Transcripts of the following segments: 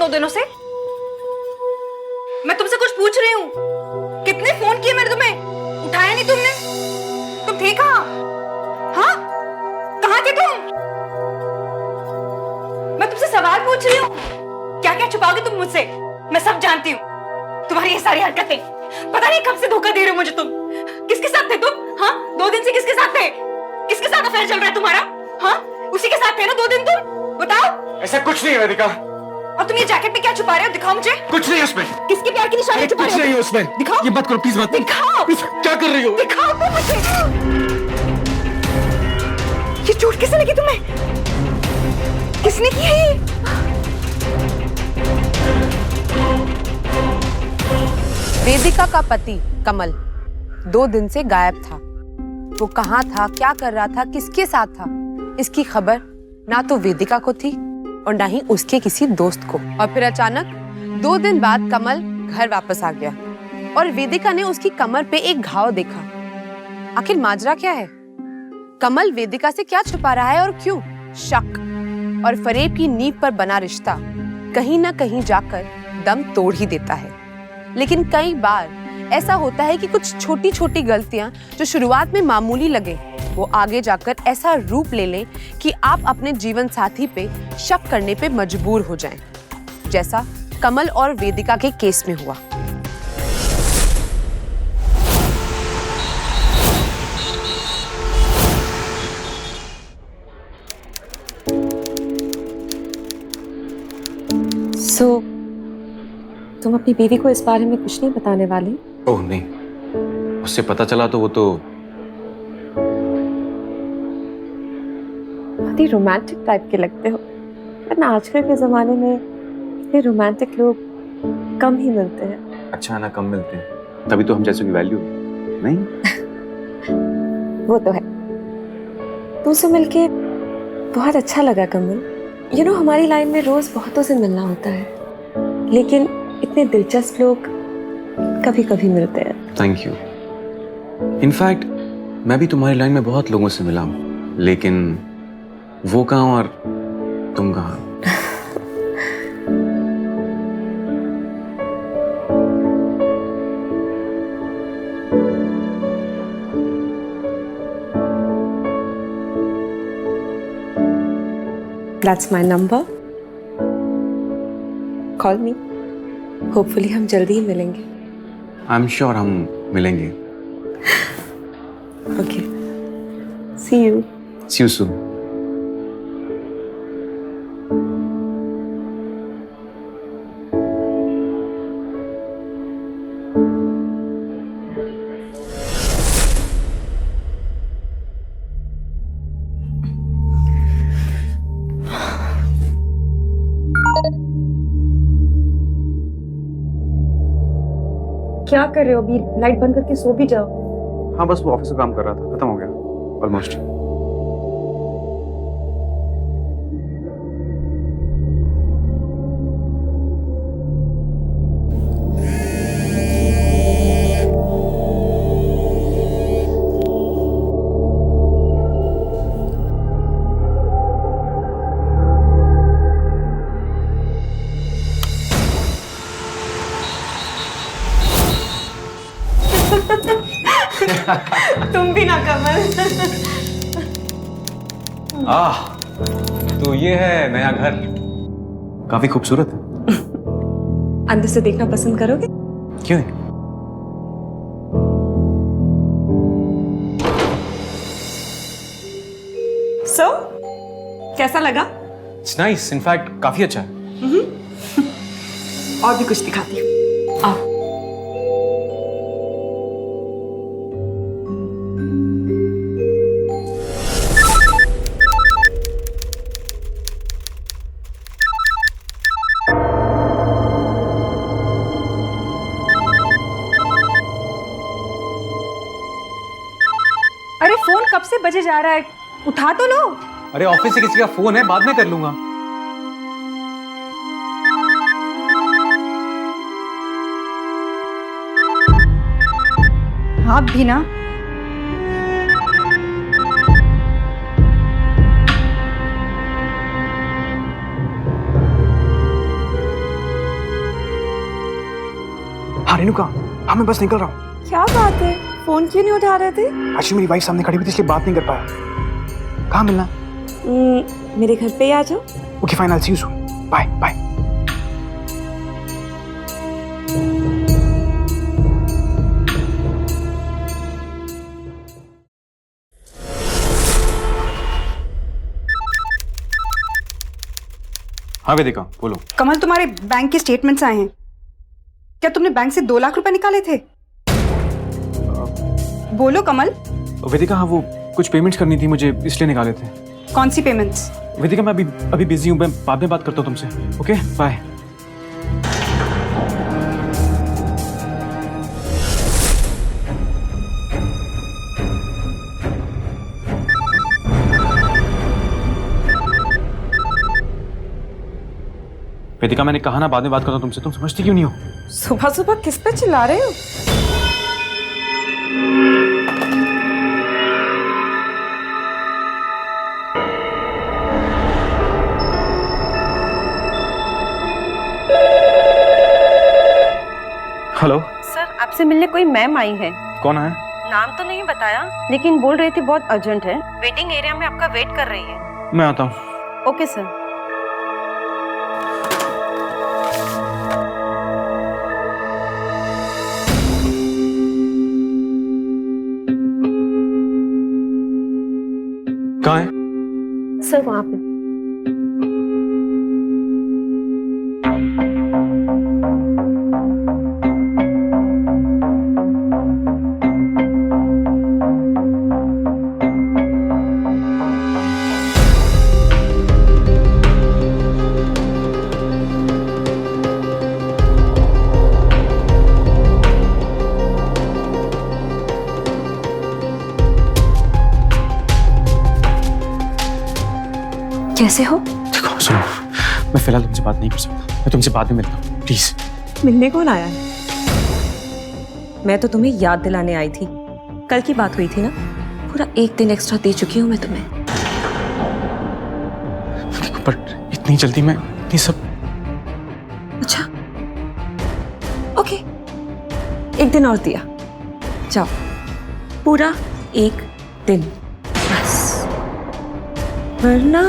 2 दिनों से? मैं तुमसे कुछ पूछ रही हूँ। कितने फोन किए मैंने तुम्हें, उठाया नहीं तुमने। तुम थे कहाँ? हाँ, कहाँ थे तुम? मैं तुमसे सवाल पूछ रही हूँ। क्या क्या छुपाओगे तुम मुझसे? मैं सब जानती हूँ। तुम्हारी ये सारी हरकतें, पता नहीं कब से धोखा दे रहे हो मुझे तुम। किसके साथ थे तुम? हाँ, 2 दिन से किसके साथ थे? किसके साथ अफेयर चल रहा है तुम्हारा? हाँ, उसी के साथ थे ना 2 दिन तुम? बताओ। ऐसा कुछ नहीं है वेदिका। और तुम ये जैकेट पे क्या छुपा रहे हो? दिखाओ मुझे। कुछ नहीं है उसमें। किसके प्यार की निशानी छुपा रहे हो? कुछ नहीं है उसमें। दिखाओ। ये मत करो प्लीज, मत। दिखाओ। क्या कर रही हो? दिखाओ तो मुझे। ये चोट किसने लगी तुम्हें? किसने की है ये? वेदिका का पति कमल 2 दिन से गायब था। वो कहाँ था, क्या कर रहा था, किसके साथ था, इसकी खबर ना तो वेदिका को थी और ना ही उसके किसी दोस्त को। और फिर अचानक 2 दिन बाद कमल घर वापस आ गया और वेदिका ने उसकी कमर पे एक घाव देखा। आखिर माजरा क्या है? कमल वेदिका से क्या छुपा रहा है और क्यों? शक और फरेब की नींव पर बना रिश्ता कहीं ना कहीं जाकर दम तोड़ ही देता है। लेकिन कई बार ऐसा होता है कि कुछ छोटी छोटी गलतियां जो शुरुआत में मामूली लगे, वो आगे जाकर ऐसा रूप ले लें कि आप अपने जीवन साथी पे शक करने पे मजबूर हो जाएं, जैसा कमल और वेदिका के केस में हुआ। तुम अपनी बीवी को इस बारे में कुछ नहीं बताने वाली? ओह नहीं, उससे पता चला तो वो तो बहुत ही रोमांटिक टाइप के लगते हो, वरना आजकल के जमाने में इतने रोमांटिक लोग कम ही मिलते हैं। अच्छा ना, कम मिलते हैं, तभी तो हम जैसे की वैल्यू नहीं। वो तो है। तुमसे मिलके बहुत अच्छा लगा कमल। हमारी लाइन में रोज बहुतों से मिलना होता है, लेकिन इतने दिलचस्प लोग कभी कभी मिलते हैं। Thank you. इनफैक्ट मैं भी तुम्हारी लाइन में बहुत लोगों से मिला हूँ, लेकिन वो कहाँ और तुम कहाँ? That's my number. Call me. Hopefully हम जल्दी ही मिलेंगे। I'm sure हम मिलेंगे। Okay. See you. See you soon. क्या कर रहे हो अभी? लाइट बंद करके सो भी जाओ। हाँ, बस वो ऑफिस का काम कर रहा था, खत्म हो गया ऑलमोस्ट। तुम भी ना कमल। तो ये है नया घर, काफी खूबसूरत है। अंदर से देखना पसंद करोगे? क्यों नहीं? So, कैसा लगा? इट्स नाइस, इनफैक्ट काफी अच्छा है। और भी कुछ दिखाती हूँ, आओ। अरे फोन कब से बजे जा रहा है, उठा तो लो। अरे ऑफिस से किसी का फोन है, बाद में कर लूंगा। आप भी ना। हाँ रेणुका, हाँ मैं बस निकल रहा हूँ। क्या बात है, फोन क्यों नहीं उठा रहे थे? एक्चुअली मेरी वाइफ सामने खड़ी हुई थी इसलिए बात नहीं कर पाया। कहाँ मिलना? मेरे घर पे ही आ जाओ। Okay fine, I will see you soon. Bye bye. हाँ वेदिका बोलो। कमल, तुम्हारे बैंक के स्टेटमेंट्स आए हैं। क्या तुमने बैंक से 2 लाख रुपए निकाले थे? बोलो कमल। वेदिका हाँ, वो कुछ पेमेंट्स करनी थी मुझे, इसलिए निकाले थे। कौन सी पेमेंट्स? वेदिका मैं अभी बिजी हूँ, मैं बाद में बात करता हूँ तुमसे। Okay bye. वेदिका मैंने कहा ना बाद में बात करता हूँ तुमसे, तुम समझती क्यों नहीं हो? सुबह सुबह किस पे चिल्ला रहे हो? हेलो सर, आपसे मिलने कोई मैम आई है। कौन है? नाम तो नहीं बताया, लेकिन बोल रही थी बहुत अर्जेंट है, वेटिंग एरिया में आपका वेट कर रही है। मैं आता हूँ। Okay sir. कहाँ है? सर वहाँ पे। कैसे हो? देखो सुनो, मैं फिलहाल तुमसे बात नहीं कर सकता, मैं तुमसे बाद में मिलता हूँ प्लीज। मिलने कौन आया है? मैं तो तुम्हें याद दिलाने आई थी। कल की बात हुई थी ना, पूरा 1 दिन एक्स्ट्रा दे चुकी हूँ मैं तुम्हें। बट इतनी जल्दी मैं ये सब? अच्छा ओके, 1 दिन और दिया, जाओ पूरा 1 दिन बस, वरना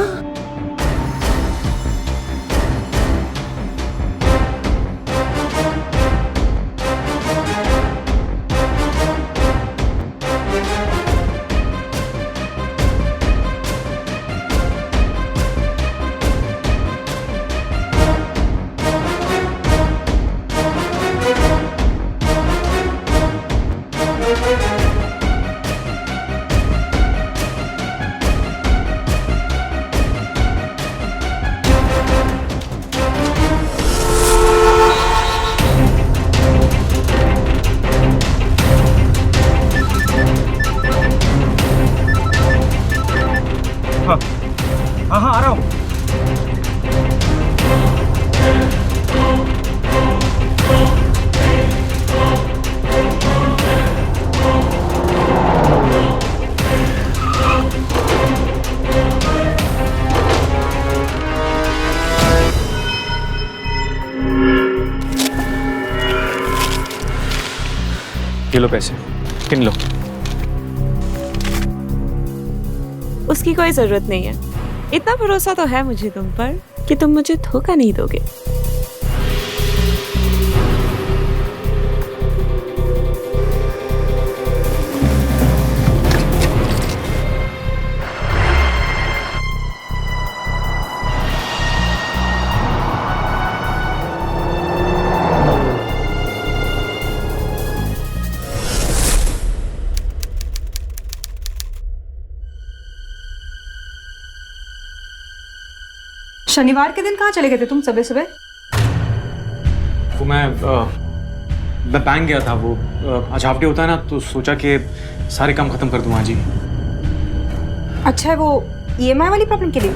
हाँ आ रहा हूँ। ये लो पैसे, गिन लो। उसकी कोई जरूरत नहीं है। इतना भरोसा तो है मुझे तुम पर कि तुम मुझे धोखा नहीं दोगे। शनिवार के दिन कहाँ चले गए थे तुम सुबह सुबह? वो मैं बैंक गया था। वो आज हाफ डे होता है ना, तो सोचा कि सारे काम खत्म कर दूं आज ही। अच्छा है, वो ईएमआई वाली प्रॉब्लम के लिए?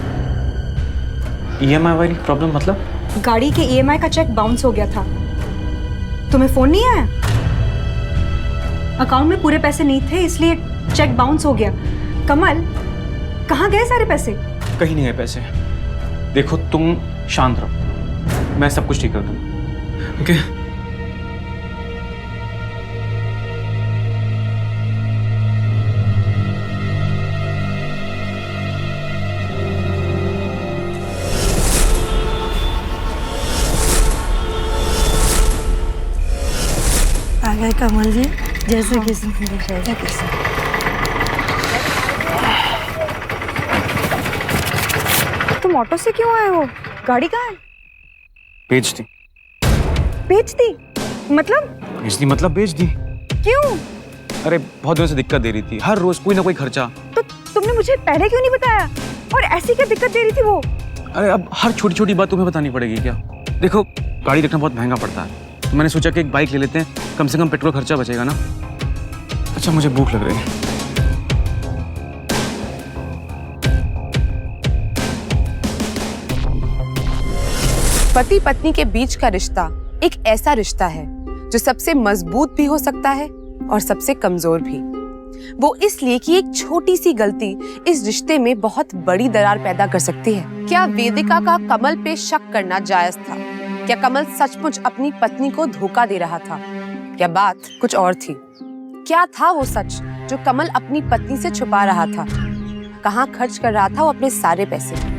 ईएमआई वाली प्रॉब्लम मतलब? गाड़ी के ईएमआई का चेक बाउंस हो गया था। तुम्हें फोन नहीं आया? अकाउंट में पूरे पैसे नहीं थे, इसलिए चेक बाउंस हो गया। कमल, कहाँ गए सारे पैसे? कहीं नहीं गए पैसे। देखो तुम शांत रहो, मैं सब कुछ ठीक कर दूंगा। ओके भाई कमल जी, जैसे किसी तुम ऑटो से क्यों आए हो? गाड़ी कहाँ है? बेच दी। बेच दी? मतलब? बेच दी मतलब बेच दी। क्यों? अरे बहुत दिनों से दिक्कत दे रही थी, हर रोज कोई ना कोई खर्चा। तो तुमने मुझे पहले क्यों नहीं बताया? और ऐसी क्या दिक्कत दे रही थी वो? अरे अब हर छोटी छोटी बात तुम्हें बतानी पड़ेगी क्या? देखो गाड़ी देखना बहुत महंगा पड़ता है, तो मैंने सोचा कि एक बाइक ले लेते हैं, कम से कम पेट्रोल खर्चा बचेगा ना। अच्छा मुझे भूख लग रही है। पति पत्नी के बीच का रिश्ता एक ऐसा रिश्ता है जो सबसे मजबूत भी हो सकता है और सबसे कमजोर भी। वो इसलिए कि एक छोटी सी गलती इस रिश्ते में बहुत बड़ी दरार पैदा कर सकती है। क्या वेदिका का कमल पे शक करना जायज था? क्या कमल सचमुच अपनी पत्नी को धोखा दे रहा था? क्या बात कुछ और थी? क्या था वो सच जो कमल अपनी पत्नी से छुपा रहा था? कहाँ खर्च कर रहा था वो अपने सारे पैसे?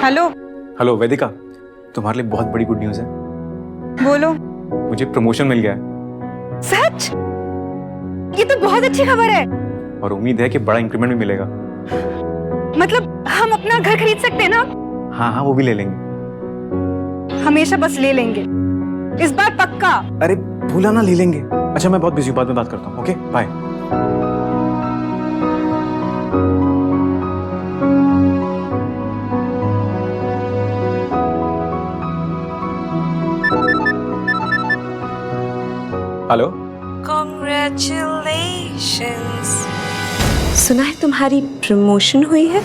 हेलो। हेलो वेदिका, तुम्हारे लिए बहुत बड़ी गुड न्यूज़ है। बोलो। मुझे प्रमोशन मिल गया है। सच? ये तो बहुत अच्छी खबर है। और उम्मीद है कि बड़ा इंक्रीमेंट भी मिलेगा। मतलब हम अपना घर खरीद सकते हैं ना? हाँ हाँ वो भी ले लेंगे। हमेशा बस ले लेंगे, इस बार पक्का। अरे भूला ना, ले लेंगे। अच्छा मैं बहुत बिजी हूँ, बाद में बात करता हूँ। Okay bye. हेलो। Congratulations. सुना है तुम्हारी प्रमोशन हुई है?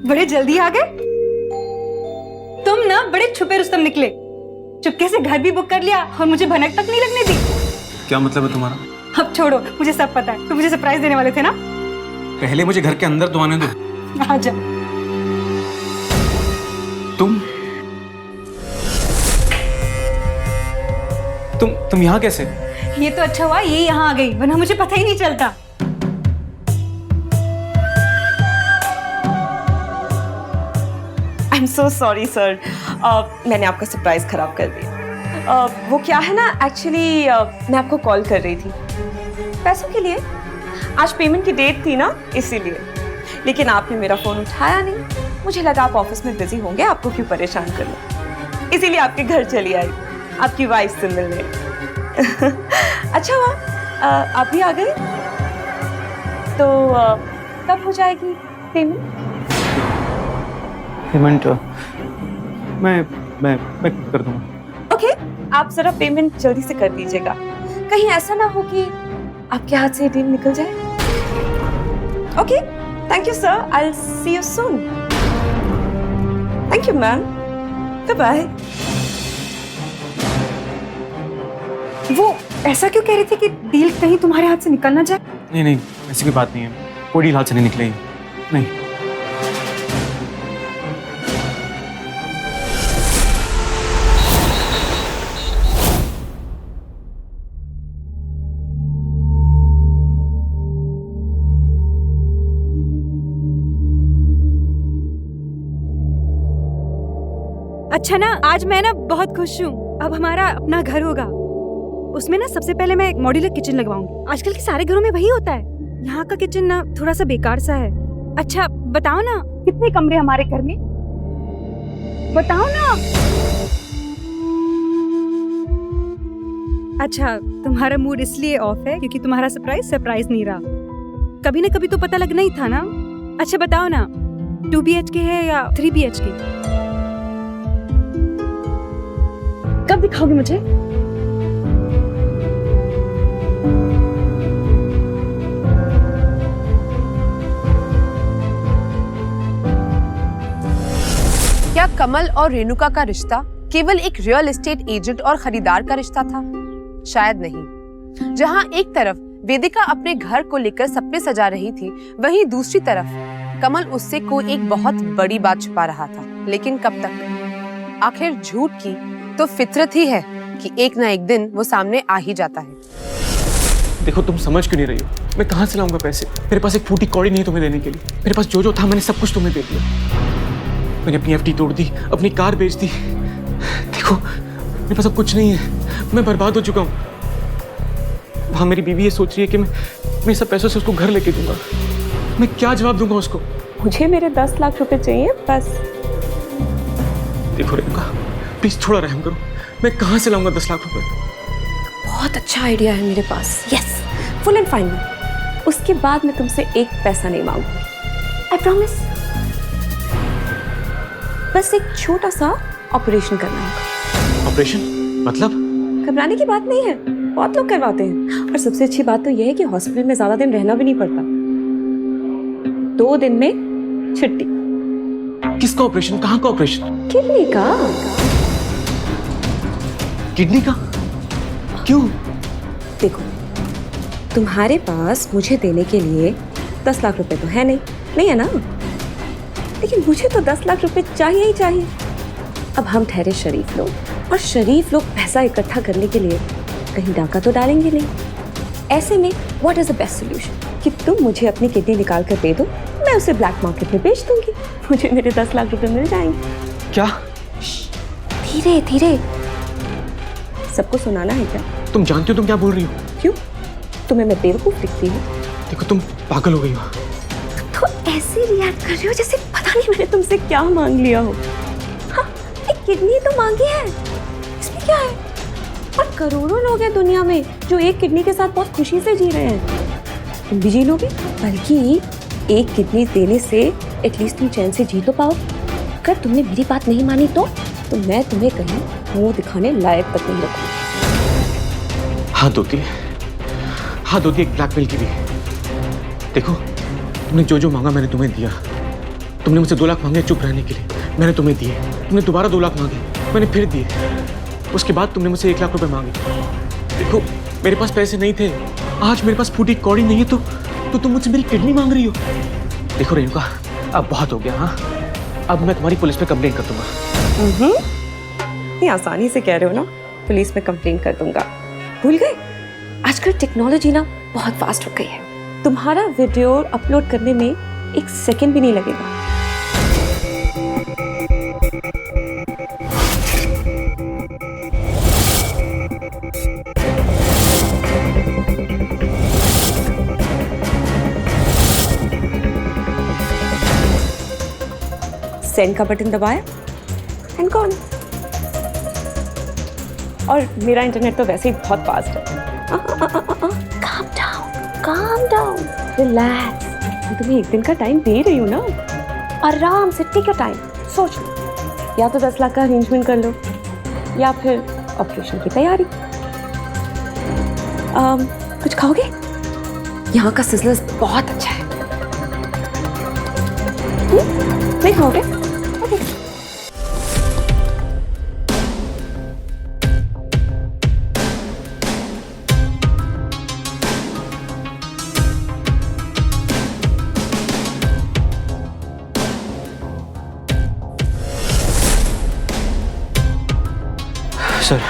बड़े जल्दी आ गए। तुम ना बड़े छुपे रुस्तम निकले। चुपके से घर भी बुक कर लिया और मुझे भनक तक नहीं लगने दी। क्या मतलब है तुम्हारा? अब छोड़ो, मुझे सब पता है। तुम मुझे सरप्राइज देने वाले थे ना? पहले मुझे घर के अंदर तो आने दो। आजा। तुम यहाँ कैसे? ये तो अच्छा हुआ ये यहाँ आ गई, वरना मुझे पता ही नहीं चलता। I'm so sorry sir. मैंने आपका सरप्राइज खराब कर दिया। वो क्या है ना, एक्चुअली मैं आपको कॉल कर रही थी पैसों के लिए। आज पेमेंट की डेट थी ना, इसीलिए। लेकिन आपने मेरा फोन उठाया नहीं। मुझे लगा आप ऑफिस में बिजी होंगे, आपको क्यों परेशान कर लूं, इसीलिए आपके घर चली आई आपकी वाइफ से मिलने। अच्छा हुआ आप भी आ गए। तो कब हो जाएगी पेमेंट? पेमेंट मैं कर दूंगा। ओके, आप जरा पेमेंट जल्दी से कर दीजिएगा। कहीं ऐसा ना हो कि आपके हाथ से डील निकल जाए। Okay, thank you sir, I will see you soon. Thank you ma'am, bye bye. वो ऐसा क्यों कह रही थी कि डील कहीं तुम्हारे हाथ से निकल ना जाए? नहीं ऐसी कोई बात नहीं है, कोई डील हाथ से नहीं निकलेगी। नहीं। अच्छा ना, आज मैं ना बहुत खुश हूँ। अब हमारा अपना घर होगा। उसमें ना सबसे पहले मैं एक मॉड्यूलर किचन लगवाऊंगी। आजकल के सारे घरों में वही होता है। यहाँ का किचन ना थोड़ा सा बेकार सा है। अच्छा बताओ ना, कितने कमरे हमारे घर में? बताओ ना। अच्छा, तुम्हारा मूड इसलिए ऑफ है क्योंकि तुम्हारा सरप्राइज नहीं रहा। कभी ना कभी तो पता लगना ही था ना। अच्छा बताओ ना, 2 BHK है या 3 BHK? कब दिखाओगे मुझे? क्या कमल और रेणुका का रिश्ता केवल एक रियल एस्टेट एजेंट और खरीदार का रिश्ता था? शायद नहीं। जहां एक तरफ वेदिका अपने घर को लेकर सपने सजा रही थी, वहीं दूसरी तरफ कमल उससे कोई एक बहुत बड़ी बात छुपा रहा था। लेकिन कब तक? आखिर झूठ की तो फितरत ही है कि एक ना एक दिन वो सामने आ ही जाता है। देखो तुम समझ क्यों नहीं रही हो? मैं कहाँ से लाऊंगा पैसे? मेरे पास एक फूटी कौड़ी नहीं है तुम्हें देने के लिए। मेरे पास जो जो था मैंने सब कुछ तुम्हें दे दिया। मैंने अपनी FD तोड़ दी, अपनी कार बेच दी। देखो मेरे पास अब कुछ नहीं है, मैं बर्बाद हो चुका हूँ। वहाँ मेरी बीवी ये सोच रही है कि मैं सब पैसों से उसको घर लेके दूंगा। मैं क्या जवाब दूंगा उसको? मुझे मेरे 10 लाख रुपए चाहिए बस। देखो रेणुका, प्लीज थोड़ा रहम करो। मैं कहाँ से लाऊंगा 10 लाख रुपए? बहुत अच्छा आइडिया है मेरे पास। Yes, full and final. उसके बाद मैं तुमसे एक पैसा नहीं मांगूंगी, आई प्रॉमिस। बस एक छोटा सा ऑपरेशन करना होगा। ऑपरेशन मतलब? घबराने की बात नहीं है, बहुत लोग करवाते हैं। और सबसे अच्छी बात तो यह है कि हॉस्पिटल में ज्यादा दिन रहना भी नहीं पड़ता, 2 दिन में छुट्टी। किसका ऑपरेशन? कहाँ का ऑपरेशन? किडनी का। किडनी का? क्यों? देखो, तुम्हारे पास मुझे देने के लिए 10 लाख रुपए तो है नहीं है ना? लेकिन मुझे तो 10 लाख रुपए चाहिए ही चाहिए। अब हम ठहरे शरीफ लोग, और शरीफ लोग पैसा इकट्ठा करने के लिए कहीं डाका तो डालेंगे नहीं। ऐसे में what is the best solution कि तुम मुझे अपनी किडनी निकाल कर दे दो, मैं उसे ब्लैक मार्केट में बेच दूंगी, मुझे मेरे 10 लाख रुपए मिल जाएंगे। क्या? धीरे धीरे, सबको सुनाना है क्या? तुम जानती हो तुम क्या बोल रही हो? क्यों, तुम्हें मैं बेवकूफ दिखती हूँ? देखो तुम पागल हो गई हो। तो ऐसे रिएक्ट कर रही हो जैसे पता नहीं मैंने तुमसे क्या मांग लिया हो। हाँ, एक किडनी तो मांगी है, इसमें क्या है? और करोड़ों लोग हैं दुनिया में जो एक किडनी के साथ बहुत खुशी से जी रहे हैं। तुम भी जी लोगे, बल्कि एक किडनी देने से एटलीस्ट तुम चैन से जी तो पाओ। अगर तुमने मेरी बात नहीं मानी तो मैं तुम्हें कहीं मुंह दिखाने लायक तक नहीं रखूंगी। हाथ धोती एक ब्लैकमेल की भी। देखो तुमने जो जो मांगा मैंने तुम्हें दिया। तुमने मुझसे 2 लाख मांगे चुप रहने के लिए, मैंने तुम्हें दिए। तुमने दोबारा 2 लाख मांगे, मैंने फिर दिए। उसके बाद तुमने मुझसे 1 लाख रुपए मांगे। देखो मेरे पास पैसे नहीं थे, आज मेरे पास फूटी कौड़ी नहीं है तो तुम मुझसे मेरी किडनी मांग रही हो। देखो रेणुका, अब बहुत हो गया। हाँ, अब मैं तुम्हारी पुलिस पे कंप्लेंट कर दूंगा। इतनी आसानी से कह रहे हो ना, पुलिस में कंप्लेंट कर दूंगा? भूल गए, आजकल टेक्नोलॉजी ना बहुत फास्ट हो गई है। तुम्हारा वीडियो अपलोड करने में 1 सेकंड भी नहीं लगेगा। सेंड का बटन दबाया एंड गॉन। और मेरा इंटरनेट तो वैसे ही बहुत फास्ट है। calm down, relax। मैं तुम्हें 1 दिन का टाइम दे रही हूँ ना, आराम से टेक योर टाइम, सोच लो। या तो 10 लाख का अरेंजमेंट कर लो, या फिर ऑपरेशन की तैयारी। कुछ खाओगे? यहाँ का सिज़लर्स बहुत अच्छा है। नहीं खाओगे? Okay. सर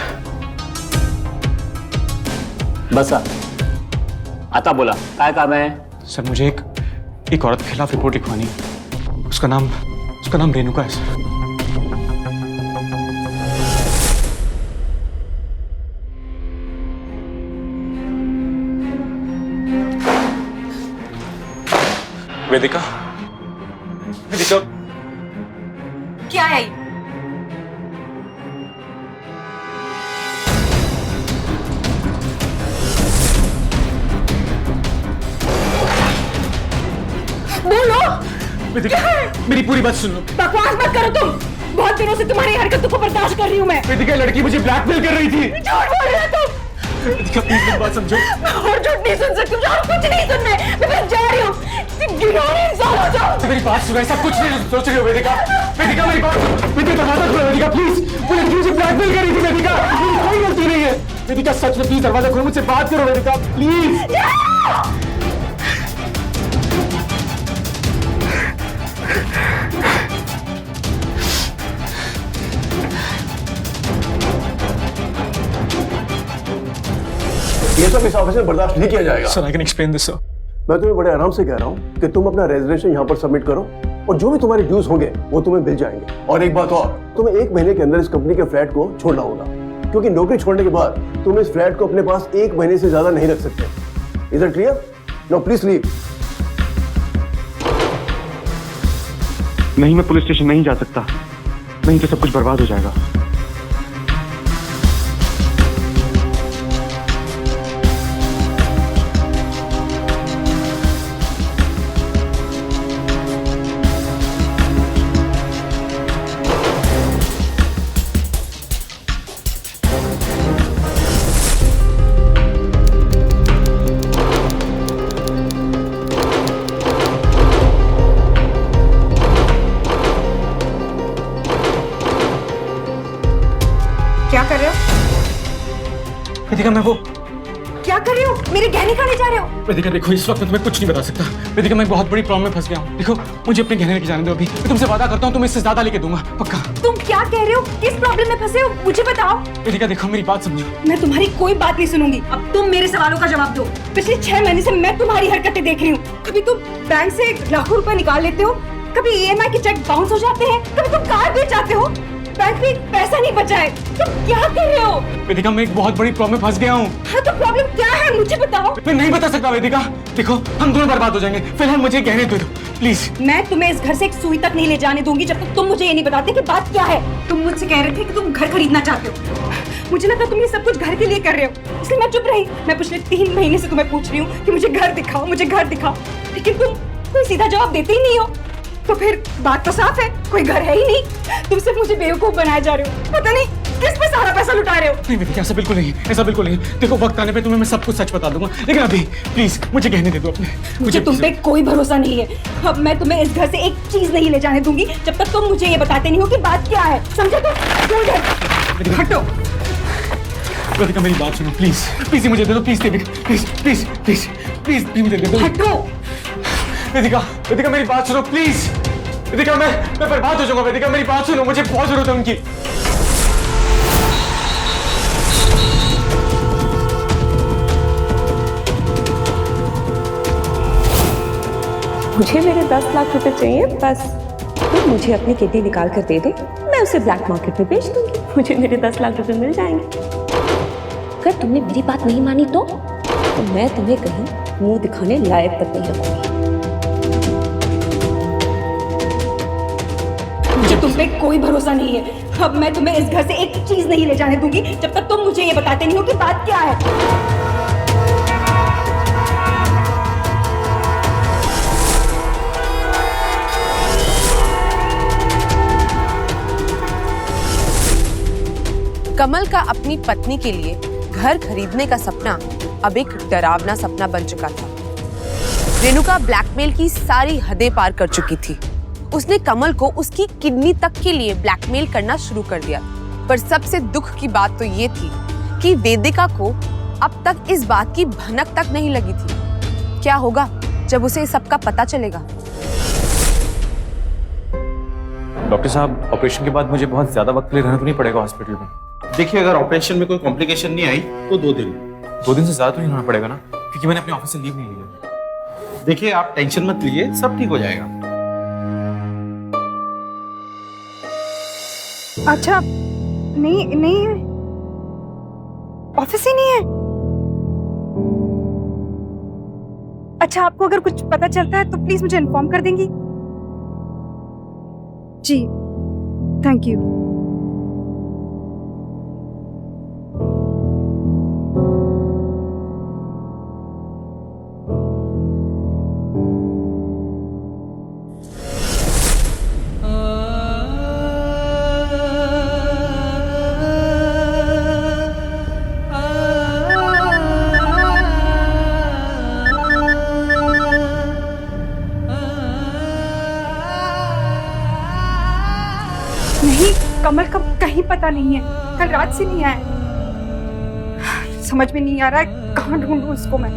बसा आता बोला काय काम है? सर मुझे एक औरत के खिलाफ रिपोर्ट लिखवानी है। उसका नाम रेणुका है सर। वेदिका, वेदिका, क्या है ये? बोलो, वेदिका, मेरी पूरी बात सुन लो। बकवास मत करो तुम। बहुत दिनों से तुम्हारी हरकतों को बर्दाश्त कर रही हूँ मैं। वेदिका, लड़की मुझे ब्लैकमेल कर रही थी। झूठ बोल रहे हो तुम। वेदिका, प्लीज मेरी बात समझो। मैं और झूठ नहीं सुन सकती, मुझे और कुछ नहीं सुनना है। मैं बस जा रही हूँ। घिनौने इंसान हो जाओ। मेरी बात सुनो, ऐसा कुछ नहीं सोच रही हो वेदिका। वेदिका, मेरी बात, वेदिका दरवाजा खोलो वेदिका, प्लीज। वो लड़की मुझे ब्लैकमेल कर रही थी वेदिका, मेरी कोई गलती नहीं है। वेदिका, सच में प्लीज दरवाजा खोलो, मुझसे बात करो वेदिका, प्लीज। ये सब इस ऑफिस में बर्दाश्त नहीं किया जाएगा। Sir, I can explain this sir. मैं तुम्हें बड़े आराम से कह रहा हूँ कि तुम अपना रेजिग्नेशन यहाँ पर सबमिट करो और जो भी तुम्हारे ड्यूज होंगे वो तुम्हें मिल जाएंगे। और एक बात और, तुम्हें 1 महीने के अंदर इस कंपनी के फ्लैट को छोड़ना होगा, क्योंकि नौकरी छोड़ने के बाद तुम इस फ्लैट को अपने पास 1 महीने से ज्यादा नहीं रख सकते। Is it clear? No, please leave. नहीं, मैं पुलिस स्टेशन नहीं जा सकता, नहीं तो सब कुछ बर्बाद हो जाएगा। क्या कर रहे हो? वेदिका, मैं वो, क्या कर रहे हो? मेरे गहने खाने जा रहे हो? वेदिका देखो, इस वक्त मैं तुम्हें कुछ नहीं बता सकता। वेदिका, मैं बहुत बड़ी प्रॉब्लम में फंस गया हूँ। देखो, मुझे अपने गहने लेके जाने दो अभी। मैं तुमसे वादा करता हूँ, तुम्हें इससे ज्यादा लेके दूंगा, पक्का। तुम क्या कह रहे हो? किस प्रॉब्लम में फंसे हो? मुझे बताओ। वेदिका देखो, मेरी बात समझो। मैं तुम्हारी कोई बात नहीं सुनूंगी। अब तुम मेरे सवालों का जवाब दो। पिछले 6 महीने से मैं तुम्हारी हरकतें देख रही हूँ। कभी तुम बैंक से लाखों रुपए निकाल लेते हो, कभी EMI के चेक बाउंस हो जाते हैं, कभी तुम कार बेच जाते हो, बैंक में पैसा नहीं बचा है। तुम क्या कर रहे हो? वेदिका, मैं एक बहुत बड़ी प्रॉब्लम में फंस गया हूँ। हाँ तो प्रॉब्लम क्या है, मुझे बताओ। मैं नहीं बता सकता वेदिका। देखो, हम दोनों बर्बाद हो जाएंगे। फिलहाल मुझे गहने दे दो प्लीज। मैं तुम्हें इस घर से एक सुई तक नहीं ले जाने दूंगी जब तक तुम मुझे ये नहीं बताते कि बात क्या है। तुम मुझसे कह रहे थे कि तुम घर खरीदना चाहते हो। मुझे लगा तुम ये सब कुछ घर के लिए कर रहे हो, इसलिए मैं चुप रही। मैं पिछले 3 महीने से तुम्हें पूछ रही हूँ कि मुझे घर दिखाओ, मुझे घर दिखाओ, लेकिन तुम कोई सीधा जवाब देते ही नहीं हो। तो फिर बात तो साफ है, कोई घर है ही नहीं। तुम सिर्फ मुझे बेवकूफ बनाए जा रहे हो। पता नहीं किस पे सारा पैसा लुटा रहे हो। नहीं वेदिका, ऐसा बिल्कुल नहीं, ऐसा बिल्कुल नहीं। देखो, वक्त आने पे तुम्हें मैं सब कुछ सच बता दूंगा, लेकिन अभी प्लीज मुझे गहने दे दो अपने। मुझे तुम पे कोई भरोसा नहीं है। अब मैं तुम्हें इस घर से एक चीज नहीं ले जाने दूंगी जब तक तुम मुझे ये बताते नहीं हो कि बात क्या है। समझे? तो हटो। वेदिका, मेरी बात सुनो प्लीज, प्लीज मुझे दे दो, please Vedika, please please please please मुझे दे दो। हटो। वेदिका, वेदिका मेरी बात सुनो प्लीज। वेदिका, मैं बर्बाद हो जाऊंगा। वेदिका, मेरी बात सुनो, मुझे बहुत जरूरत है उनकी। मुझे मेरे 10 लाख रुपए चाहिए बस। तुम मुझे अपनी किडनी निकाल कर दे दो, मैं उसे ब्लैक मार्केट में बेच दूंगी, मुझे मेरे 10 लाख रुपए मिल जाएंगे। अगर तुमने मेरी बात नहीं मानी तो मैं तुम्हें कहीं मुंह दिखाने लायक तक नहीं रखूंगी। मुझे तुम पे कोई भरोसा नहीं है। अब मैं तुम्हें इस घर से एक चीज नहीं ले जाने दूंगी जब तक तुम मुझे ये बताते नहीं हो कि बात क्या है। कमल का अपनी पत्नी के लिए घर खरीदने का सपना अब एक डरावना सपना बन चुका था। रेणुका ब्लैकमेल की सारी हदें पार कर चुकी थी। उसने कमल को उसकी किडनी तक के लिए ब्लैकमेल करना शुरू कर दिया। पर सबसे दुख की बात तो ये थी कि वेदिका को अब तक इस बात की भनक तक नहीं लगी थी। क्या होगा जब उसे इस सबका पता चलेगा? डॉक्टर साहब, ऑपरेशन के बाद मुझे बहुत ज्यादा वक्त के लिए रहना तो नहीं पड़ेगा हॉस्पिटल में? देखिए, अगर ऑपरेशन में कोई कॉम्प्लिकेशन नहीं आई तो 2 दिन। 2 दिन से ज्यादा तो नहीं रहना पड़ेगा ना, क्योंकि मैंने अपने ऑफिस से लीव नहीं लिया। देखिए, आप टेंशन मत लीजिए, सब ठीक हो जाएगा। अच्छा, नहीं ऑफिस ही नहीं है। अच्छा, आपको अगर कुछ पता चलता है तो प्लीज मुझे इन्फॉर्म कर देंगी। जी थैंक यू। नहीं, कमल का कहीं पता नहीं है, कल रात से नहीं आया। समझ में नहीं आ रहा है कहाँ ढूंढूं उसको मैं।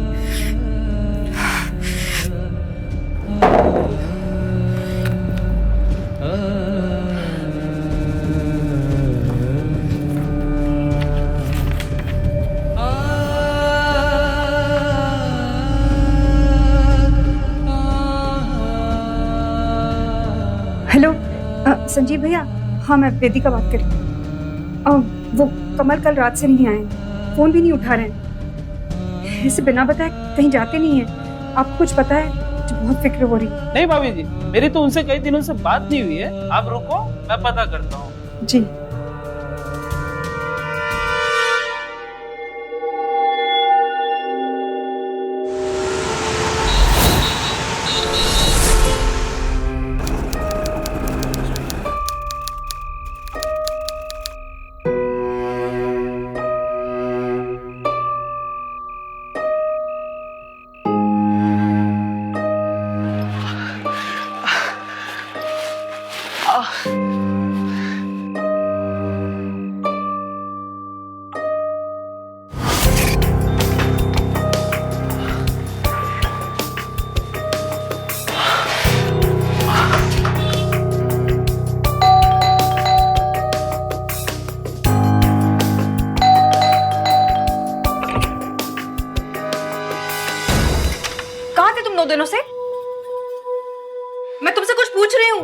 हेलो संजीव भैया, हाँ मैं वेदिका बात कर रही हूँ। वो कमल कल रात से नहीं आए, फोन भी नहीं उठा रहे हैं, इसे बिना बताए कहीं जाते नहीं है। आपको कुछ पता है? मुझे बहुत फिक्र हो रही है। नहीं भाभी जी, मेरी तो उनसे कई दिनों से बात नहीं हुई है। आप रुको, मैं पता करता हूँ। जी दिनों से मैं तुमसे कुछ पूछ रही हूँ।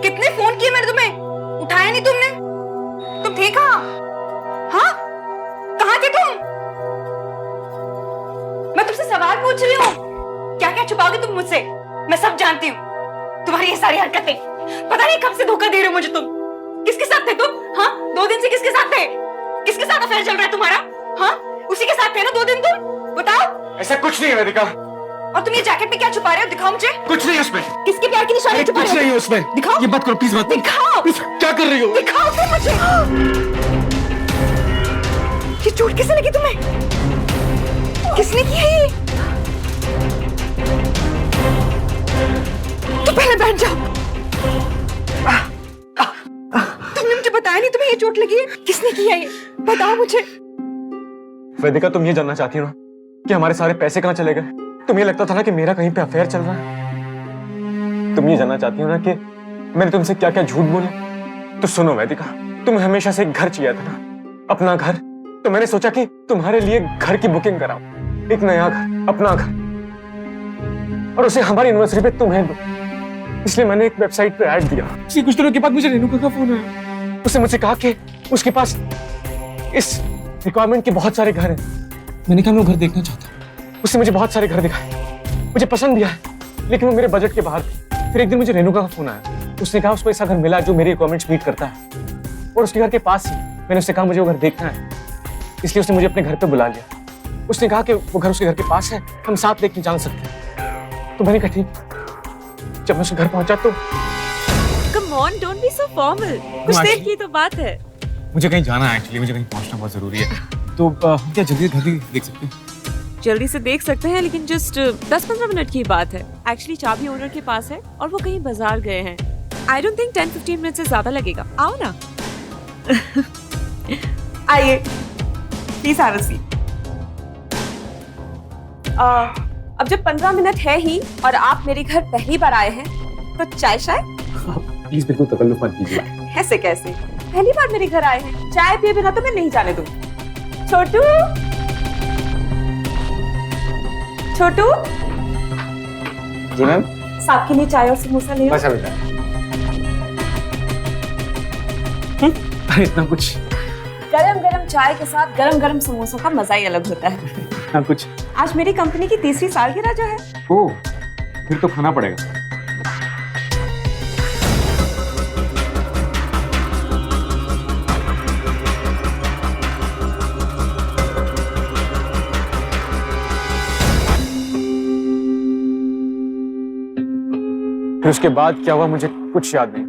कितने फोन किए मैंने तुम्हें, उठाया नहीं तुमने। तुम थे कहाँ? हाँ कहाँ थे तुम? मैं तुमसे सवाल पूछ रही हूँ, क्या क्या छुपाओगे तुम मुझसे? मैं सब जानती हूँ तुम्हारी ये सारी हरकतें। पता नहीं कब से धोखा दे रहे हो मुझे तुम। किसके साथ थे तुम? हाँ 2 दिन से किसके साथ थे? किसके साथ अफेयर चल रहा है तुम्हारा? हाँ उसी के साथ थे ना 2 दिन तुम? बताओ। ऐसा कुछ नहीं है वेदिका। और तुम ये जैकेट में क्या छुपा रहे हो? दिखाओ मुझे। कुछ नहीं है उसमें। किसके प्यार की निशानी छुपा रहे हो? कुछ नहीं है उसमें। दिखाओ। ये मत करो प्लीज, मत। दिखाओ। क्या कर रही हो? दिखाओ तुम मुझे। ये चोट किसने लगी तुम्हें? किसने की है ये? तो पहले बैठ जाओ। तुमने मुझे बताया नहीं तुम्हें ये चोट लगी है? किसने की है ये? बताओ मुझे। वेदिका तुम ये जानना चाहती हो ना कि हमारे सारे पैसे कहाँ चले गए? तुम्हें लगता था ना कि मेरा कहीं पे अफेयर चल रहा है। तुम ये जानना चाहती हो ना कि मैंने तुमसे क्या क्या झूठ बोला? तो सुनो वेदिका, तुम्हें हमेशा से एक घर चाहिए था ना, अपना घर। तो मैंने सोचा कि तुम्हारे लिए घर की बुकिंग कराऊं, एक नया घर, अपना घर, और उसे हमारी एनिवर्सरी पे तुम्हें दो। इसलिए मैंने एक वेबसाइट पे ऐड दिया। इसलिए कुछ दिनों के बाद मुझे रेणुका का फोन आया। उसने मुझसे कहा कि उसके पास इस रिक्वायरमेंट के बहुत सारे घर हैं। मैंने कहा मैं वो घर देखना चाहता हूँ। उसने मुझे बहुत सारे घर दिखाए, मुझे पसंद भी आया, लेकिन वो मेरे बजट के बाहर थे। फिर एक दिन मुझे रेणुका का फोन आया। उसने कहा उसको ऐसा घर मिला जो मेरी रिक्वायरमेंट्स मीट करता है, और उसके घर के पास ही। मैंने उससे कहा मुझे वो घर देखना है, इसलिए उसने मुझे अपने घर पे बुला लिया। उसने कहा कि वो घर उसके घर के पास है, हम साथ देखने जान सकते हैं। तो मैंने कहा ठीक। जब मैं उसके घर पहुंचा तो come on, don't be so formal. कुछ देर की तो बात है। मुझे कहीं जाना है, एक्चुअली मुझे कहीं पहुंचना बहुत जरूरी है। तो क्या जल्दी घर देख सकते हैं? जल्दी से देख सकते हैं, लेकिन जस्ट 10-15 मिनट की बात है। एक्चुअली चाबी ओनर के पास है और वो कहीं बाजार गए हैं। आई डोंट थिंक 10-15 मिनट से ज्यादा लगेगा। आओ ना। आइए, प्लीज हैव अ सीट। अब जब 15 मिनट है ही और आप मेरे घर पहली बार आए हैं, तो चाय प्लीज बिल्कुल तकल्लुफ मत कीजिए। ऐसे कैसे? पहली बार मेरे घर आए हैं, चाय पिए बिना तो मैं नहीं जाने दूंगी। छोटू, छोटू। जी मैम। साहब के लिए चाय और समोसा ले आओ। बस अभी अरे इतना कुछ। गरम गरम चाय के साथ गरम गरम समोसों का मजा ही अलग होता है। हाँ कुछ। आज मेरी कंपनी की 3री सालगिरह जो है। ओह, फिर तो खाना पड़ेगा। फिर उसके बाद क्या हुआ मुझे कुछ याद नहीं।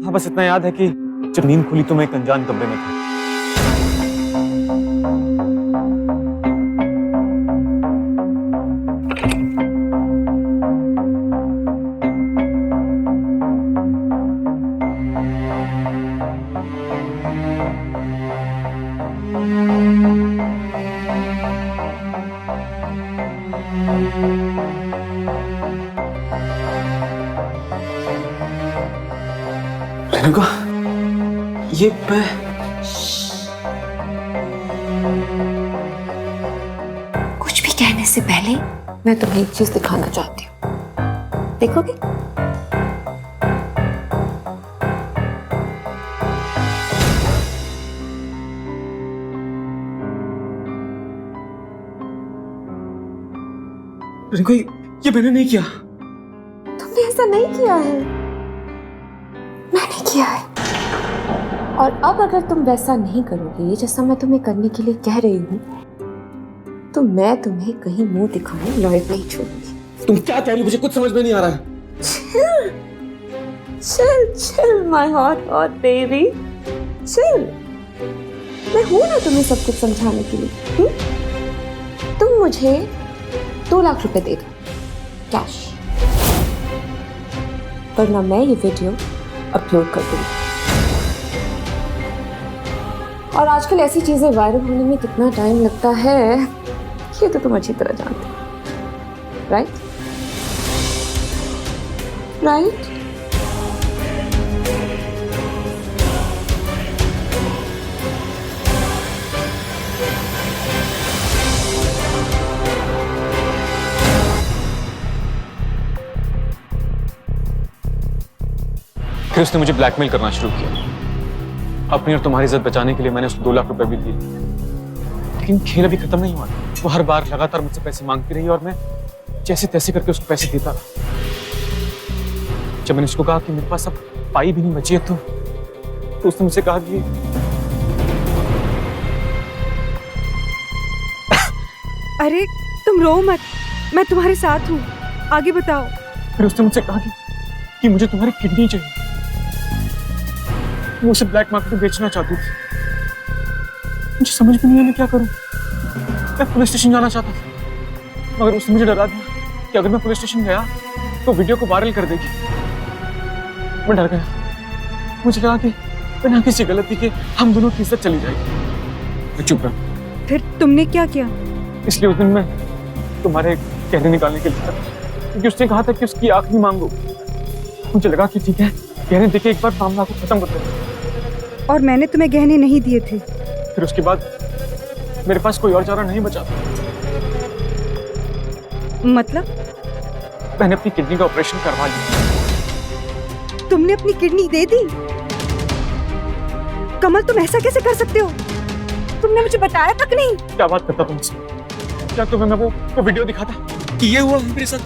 हाँ, बस इतना याद है कि जब नींद खुली तो मैं एक अनजान कमरे में था। रेणुका, ये मैं कुछ भी कहने से पहले मैं तुम्हें एक चीज दिखाना चाहती हूँ, देखोगे? रेणुका, ये मैंने नहीं किया। तुमने ऐसा नहीं किया है, मैंने किया है। और अब अगर तुम वैसा नहीं करोगे जैसा मैं तुम्हें करने के लिए कह रही हूँ, तो मैं तुम्हें कहीं मुंह दिखाने लायक नहीं छोड़ूंगी। तुम क्या कह रही हो? मुझे कुछ समझ में नहीं आ रहा है। Chill chill my hot hot baby, chill. मैं हूं ना तुम्हें सब कुछ समझाने के लिए। तुम मुझे 2 लाख रुपए दे दो कैश, वरना मैं ये वीडियो अपलोड कर दूंगी। और आजकल ऐसी चीजें वायरल होने में कितना टाइम लगता है ये तो तुम अच्छी तरह जानते हो, राइट? राइट? फिर उसने मुझे ब्लैकमेल करना शुरू किया। अपनी और तुम्हारी इज्जत बचाने के लिए मैंने उसको 2 लाख रुपए भी दिए, लेकिन खेल अभी खत्म नहीं हुआ। वो हर बार लगातार मुझसे पैसे मांगती रही और मैं जैसे तैसे करके उसको पैसे देता रहा। जब मैंने उसको कहा कि मेरे पास अब पाई भी नहीं बची है तो उसने मुझसे कहा कि अरे तुम रो मत, मैं तुम्हारे साथ हूँ, आगे बताओ। फिर उसने मुझसे कहा कि मुझे तुम्हारी किडनी चाहिए। वो उसे ब्लैक मार्केट में बेचना चाहती थी। मुझे समझ में नहीं आया मैं क्या करूं। मैं पुलिस स्टेशन जाना चाहता था, मगर उसने मुझे डरा दिया कि अगर मैं पुलिस स्टेशन गया तो वीडियो को वायरल कर देगी। मैं डर गया। मुझे लगा कि बिना किसी गलती के हम दोनों की इज्जत चली जाएगी। मैं चुप रहा। फिर तुमने क्या किया? इसलिए उस दिन मैं तुम्हारे गहने निकालने के लिए, क्योंकि उसने कहा था कि उसकी आखिरी मांगो। मुझे लगा कि ठीक है, गहने देके एक बार मामला को खत्म कर दें। और मैंने तुम्हें गहने नहीं दिए थे। फिर उसके बाद मेरे पास कोई और चारा नहीं बचा। मतलब? मैंने अपनी किडनी का ऑपरेशन करवा लिया। तुमने अपनी किडनी दे दी? कमल, तुम ऐसा कैसे कर सकते हो? तुमने मुझे बताया तक नहीं। क्या बात करता तुमसे? क्या तुम्हें मैं वो वीडियो दिखाता कि ये हुआ मेरे साथ?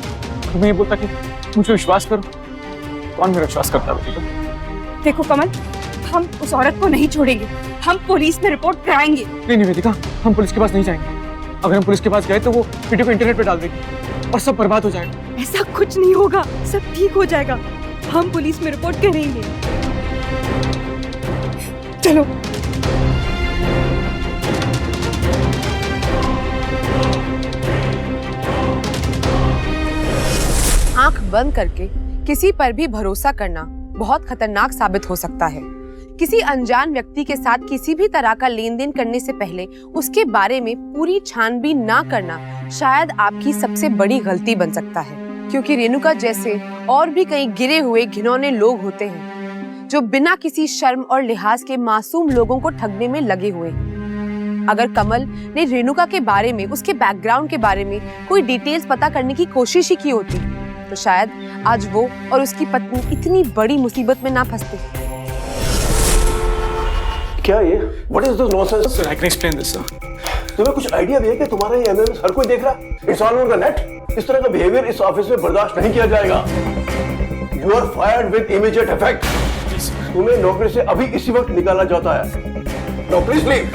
तुम्हें ये बोलता कि मुझे विश्वास करो। कौन मेरा विश्वास करता है? देखो कमल, हम उस औरत को नहीं छोड़ेंगे। हम पुलिस में रिपोर्ट कराएंगे। नहीं वेदिका, हम पुलिस के पास नहीं जाएंगे। अगर हम पुलिस के पास गए तो वो वीडियो को इंटरनेट पे डाल देगी और सब बर्बाद हो जाएगा। ऐसा कुछ नहीं होगा, सब ठीक हो जाएगा। हम पुलिस में रिपोर्ट करेंगे। चलो। आंख बंद करके किसी पर भी भरोसा करना बहुत खतरनाक साबित हो सकता है। किसी अनजान व्यक्ति के साथ किसी भी तरह का लेन देन करने से पहले उसके बारे में पूरी छानबीन ना करना शायद आपकी सबसे बड़ी गलती बन सकता है, क्योंकि रेणुका जैसे और भी कई गिरे हुए घिनौने लोग होते हैं जो बिना किसी शर्म और लिहाज के मासूम लोगों को ठगने में लगे हुए हैं। अगर कमल ने रेणुका के बारे में, उसके बैकग्राउंड के बारे में कोई डिटेल्स पता करने की कोशिश ही की होती तो शायद आज वो और उसकी पत्नी इतनी बड़ी मुसीबत में ना फंसते। क्या ये? What is this nonsense? Sir, I can explain this, sir. तुम्हें कुछ आइडिया भी है कि तुम्हारा ये एमएमएस हर कोई देख रहा है? It's all over the net. इस तरह का बिहेवियर इस ऑफिस में बर्दाश्त नहीं किया जाएगा। You are fired with immediate effect. तुम्हें नौकरी से अभी इसी वक्त निकाला जाता है। Now please leave.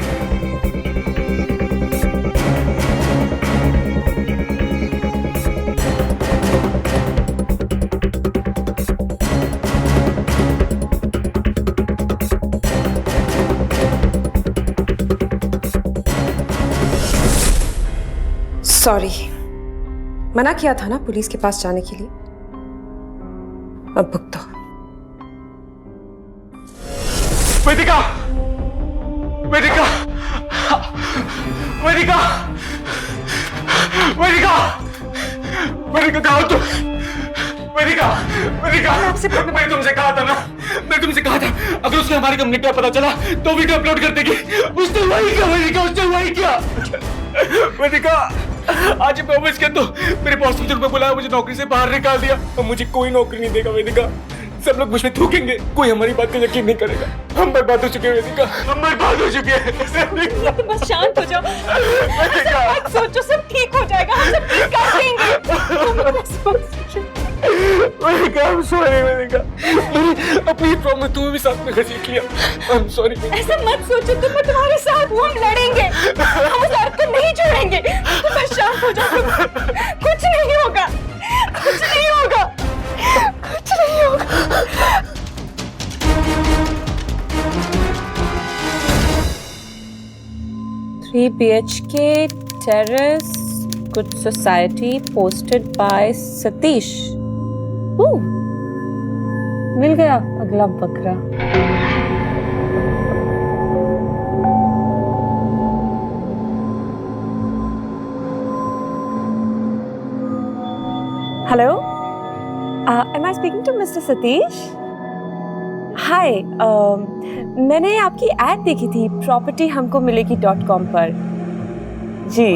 सॉरी, मना किया था ना पुलिस के पास जाने के लिए। अब भुगतो। वेदिका, वेदिका, वेदिका, वेदिका, वेदिका कहाँ हो तुम? वेदिका, वेदिका, मैंने तुमसे कहा था ना, मैं तुमसे कहा था अगर उसने हमारी कंपनी का पता चला तो वीडियो अपलोड कर देगी। उसने वही किया वेदिका, उसने वही किया। वेदिका, आज प्रॉमिस कर दो, मेरे बॉस ने मुझे बुलाया, मुझे नौकरी से बाहर निकाल दिया और मुझे कोई नौकरी नहीं देगा वेदिका। सब लोग मुझ पे थूकेंगे, कोई हमारी बात का यकीन नहीं करेगा। हम बर्बाद हो चुके हैं वेदिका, हम बर्बाद हो चुके हैं। तुम बस शांत हो जाओ, मत सोचो, सब ठीक हो जाएगा, हम सब ठीक कर देंगे। वेदिका, I'm sorry वेदिका, मेरी अपनी प्रॉमिस तुम्हें भी साथ में घसीट लिया। I'm sorry। ऐसा मत सोचो, तुम तुम्हारे साथ हूँ, हम लड़ेंगे, हम उस औरत को नहीं छोड़ेंगे। तुम बस शांत हो जाओ, कुछ नहीं होगा, कुछ नहीं होगा, कुछ नहीं होगा। 3 BHK terrace, good society, posted by Satish. मिल गया अगला बकरा। Hello, am I speaking to Mr. Satish? Hi, मैंने आपकी एड देखी थी प्रॉपर्टी हमको मिलेगी .com पर। जी,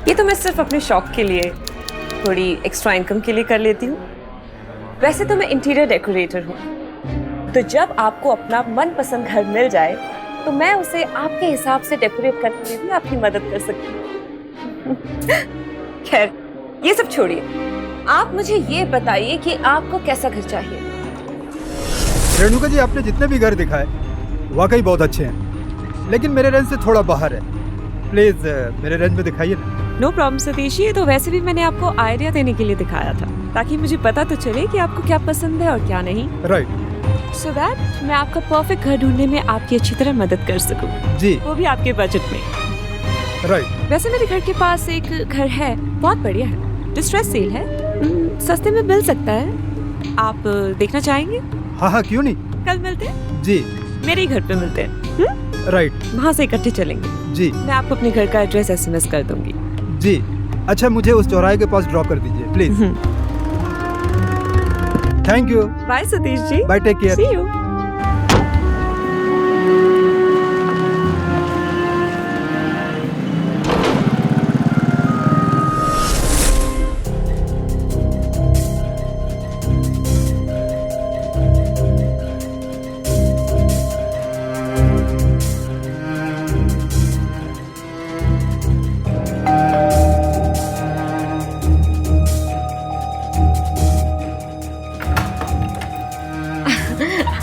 ये तो मैं सिर्फ अपने शौक के लिए, थोड़ी एक्स्ट्रा इनकम के लिए कर लेती हूँ। वैसे तो मैं इंटीरियर डेकोरेटर हूँ, तो जब आपको अपना मनपसंद घर मिल जाए तो मैं उसे आपके हिसाब से डेकोरेट करने में भी आपकी मदद कर सकती हूँ। खैर, ये सब छोड़िए, आप मुझे ये बताइए कि आपको कैसा घर चाहिए। रेणुका जी, आपने जितने भी घर दिखाए वाकई बहुत अच्छे हैं, लेकिन मेरे रेंज से थोड़ा बाहर है। प्लीज मेरे रेंज में दिखाइए ना। नो प्रॉब्लम सतीश, ये तो वैसे भी मैंने आपको आइडिया देने के लिए दिखाया था, ताकि मुझे पता तो चले कि आपको क्या पसंद है और क्या नहीं। राइट। सो दैट मैं आपका परफेक्ट घर ढूंढने में आपकी अच्छी तरह मदद कर सकूं। जी। वो भी आपके बजट में। राइट। वैसे मेरे घर के पास एक घर है, बहुत बढ़िया है, डिस्ट्रेस सेल है, सस्ते में मिल सकता है। आप देखना चाहेंगे? हाँ हाँ, क्यों नहीं। कल मिलते हैं? जी। मेरे ही घर पे मिलते हैं। राइट। वहाँ से इकट्ठे चलेंगे। जी। मैं आपको अपने घर का एड्रेस SMS कर दूंगी। जी। अच्छा, मुझे उस चौराहे के पास ड्रॉप कर दीजिए please. Thank you. Bye Satish ji. Bye, take care. See you.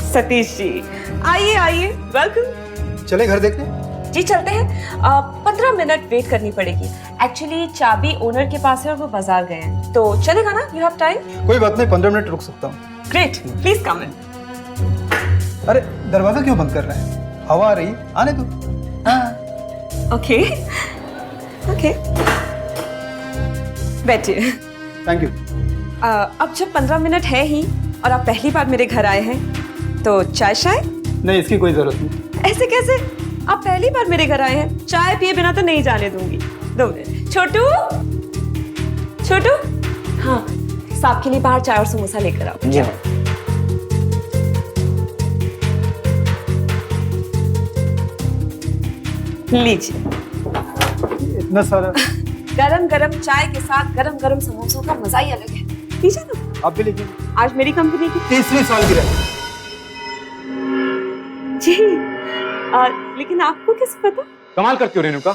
Satish ji, आइए आइए, वेलकम। चले घर देखने? जी चलते हैं। 15 मिनट वेट करनी पड़ेगी। एक्चुअली चाबी ओनर के पास है और वो बाजार गए हैं, तो चलेगा ना? You have time? कोई बात नहीं, 15 मिनट रुक सकता हूँ। ग्रेट, प्लीज कम इन। अरे दरवाजा क्यों बंद कर रहे हैं? हवा आ रही, आने दो। हाँ। ओके ओके, बैठिए। Thank you. अब जब 15 मिनट है ही और आप पहली बार मेरे घर आए हैं, तो चाय शाय? नहीं, इसकी कोई जरूरत नहीं। ऐसे कैसे? आप पहली बार मेरे घर आए हैं, चाय पिए बिना तो नहीं जाने दूंगी। 2 मिनट। छोटू, छोटू, हाँ, साहब के लिए बाहर चाय और समोसा लेकर आओ। जी। लीजिए। इतना सारा? गरम गरम चाय के साथ गरम गरम समोसों का मजा ही अलग है। लीजिए ना। आप भी लीजिए। आज मेरी कंपनी की 30वीं सालगिरह। जी। लेकिन आपको कैसे पता? कमाल करती हो रेणुका।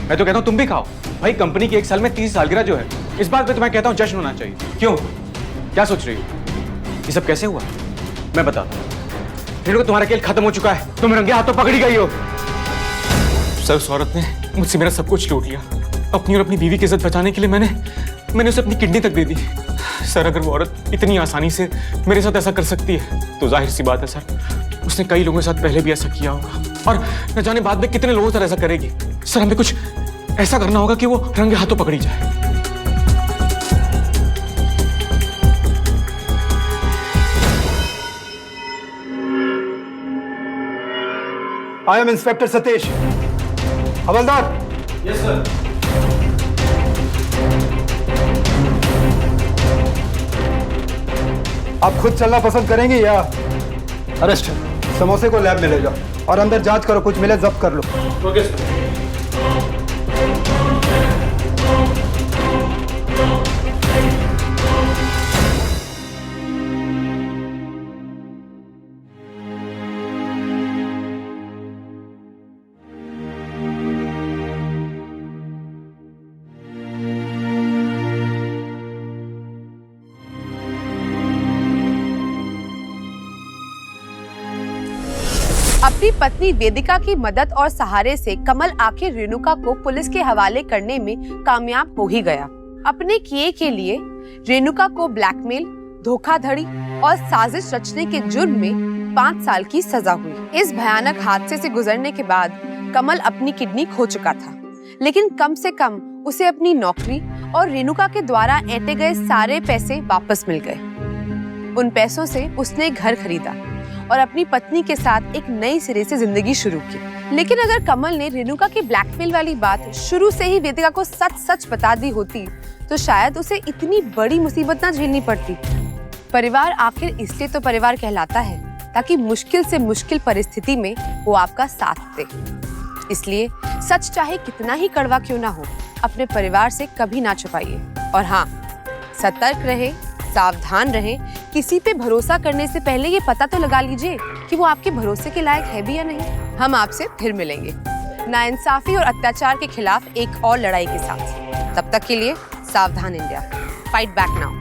मैं तो कहता हूं तुम भी खाओ भाई। कंपनी की 1 साल में 30 सालगिरह जो है, इस बात पे तो मैं कहता हूं जश्न होना चाहिए। क्यों, क्या सोच रही हो? ये सब कैसे हुआ? मैं बताता हूं। रेणुका, तुम्हारा खेल खत्म हो चुका है, तुम रंगे हाथों पकड़ी गई हो। सर, उस औरत ने मुझसे मेरा सब कुछ लूट लिया। अपनी और अपनी बीवी की इज्जत बचाने के लिए मैंने उसे अपनी किडनी तक दे दी। सर अगर वो औरत इतनी आसानी से मेरे साथ ऐसा कर सकती है तो जाहिर सी बात है सर, उसने कई लोगों के साथ पहले भी ऐसा किया होगा और न जाने बाद में कितने लोगों के साथ ऐसा करेगी। सर हमें कुछ ऐसा करना होगा कि वो रंगे हाथों पकड़ी जाए। I am inspector Satish. Havildar. Yes sir. आप खुद चलना पसंद करेंगे या अरेस्ट? समोसे को लैब में ले जाओ और अंदर जांच करो, कुछ मिले जब्त कर लो। Okay sir. अपनी पत्नी वेदिका की मदद और सहारे से कमल आखिर रेणुका को पुलिस के हवाले करने में कामयाब हो ही गया। अपने किए के लिए रेणुका को ब्लैकमेल, धोखाधड़ी और साजिश रचने के जुर्म में 5 साल की सजा हुई। इस भयानक हादसे से गुजरने के बाद कमल अपनी किडनी खो चुका था, लेकिन कम से कम उसे अपनी नौकरी और रेणुका के द्वारा ऐंठे गए सारे पैसे वापस मिल गए। उन पैसों से उसने घर खरीदा और अपनी पत्नी के साथ एक नई सिरे से जिंदगी शुरू की। लेकिन अगर कमल ने रेणुका की ब्लैकमेल वाली बात शुरू से ही वेदिका को सच सच बता दी होती तो शायद उसे इतनी बड़ी मुसीबत ना झेलनी पड़ती। परिवार आखिर इसलिए तो परिवार कहलाता है ताकि मुश्किल से मुश्किल परिस्थिति में वो आपका साथ दे। इसलिए सच चाहे कितना ही कड़वा क्यों ना हो, अपने परिवार से कभी ना छुपाइए। और हाँ, सतर्क रहे, सावधान रहे। किसी पे भरोसा करने से पहले ये पता तो लगा लीजिए कि वो आपके भरोसे के लायक है भी या नहीं। हम आपसे फिर मिलेंगे नाइंसाफी और अत्याचार के खिलाफ एक और लड़ाई के साथ। तब तक के लिए सावधान इंडिया, फाइट बैक नाउ।